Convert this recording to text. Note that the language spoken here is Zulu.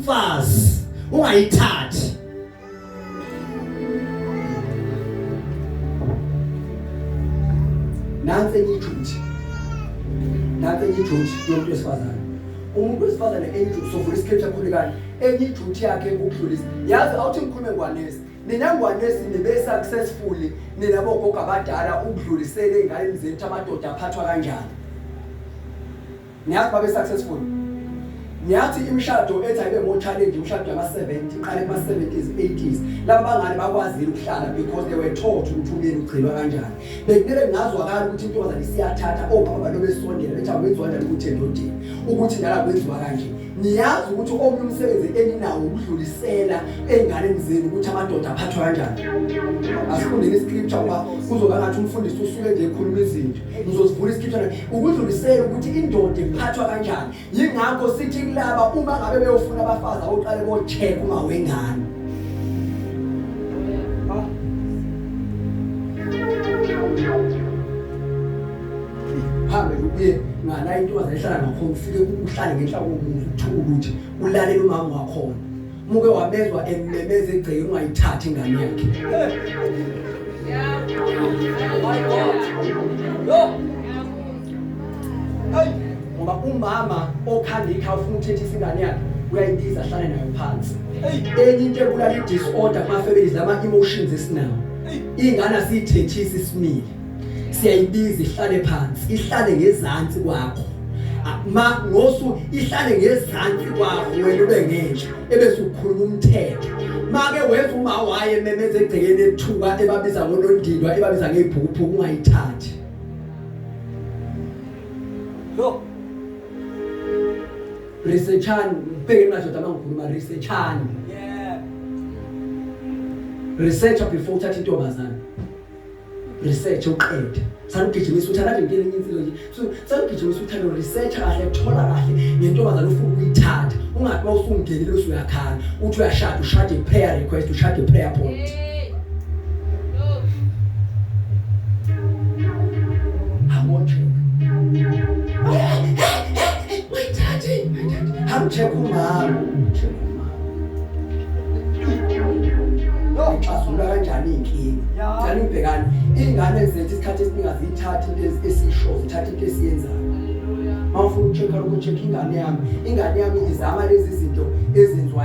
umfazi ungayithathi. Nansi ijuthi yomuntu wesifazane. Umuntu wesifazane enjuthi sovula iscripture khulekani. Enye ijuthi yakhe ukudlulisa. Yazi awuthi ngikhulume ngwanesi. Nina ngwanesi nibe successfully nina bogogo abadala ukudlulisela engane zenu amadoda aphathwa kanjani. Niyazi babe successful. Niyathi imishado ethi ayibe more challenge imishado yama-70 iqale kuma-70s 80s laba bangane bakwazile ukuhlala because they were taught ukuthi umyeni ugcinwa kanjani. Bekumele ngazwakala ukuthi intombazane isiyathatha obaba balo besondela bethi akwenziwa kanjani ukuthi endodeni ukuthi nala kwenziwa kanje. Niyazi ukuthi omunye umsebenzi eninawo ukudlulisela enganeni zenu ukuthi amadoda aphathwa kanjani. Asifundeni iscripture ngoba kuzoba ngathi umfundisi usuke nje ekhuluma izinto. Ngizosivula iscripture ukudlulisela ukuthi indoda iphathwa kanjani. Yingakho sithi kulaba uma ngabe beyofuna abafazi aboqale bo-check uma wengane. Hambe ubuye ngala intombazane ehlala ngakhona ufike uhlale ngenhlako yomuntu uthula ukuthi ulalele umama wakhona. Muke wabezwa ememeza egceke ungayithathi ingane yakhe. Ngoba umama okhanda ikhaya ufuna ukuthethisa ingane yakhe uyayibiza ahlale nayo phansi. Enye into ebulala i-disorder kuma-families ama-emotions esinawo. Ingane asiyithethisi isimile. Siyayibiza ihlale phansi, ihlale ngezansi kwakho. Ngosu ihlale ngezansi kwakho wena ube ngenhla ebese ukhuluma umthetho. Make wenza uma waye memeze egcekeni ethuka ebabiza ngonondindwa ebabiza ngeibhukubhuku ungayithathi. Researchani ubheke madoda mangikhuluma researchani. Researcher before uthatha intombazane. Research uqede. Sanugijimisa uthanda nje into enyinzilo nje. So sanugijimisa uthanda research kahle uthola kahle ngentombazane ufuna ukuyithatha. Ungathi mawusungenile usuyakhala. Uthi uyashada ushade prayer request ushade prayer point. Check umama. Xasula kanjani inkinga? Njani ubhekana ingane zethu isikhathi esiningi azithathi into esisho zithatha into esiyenzayo. Mawufuna ucheck ingane yami izama lezi zinto ezenziwa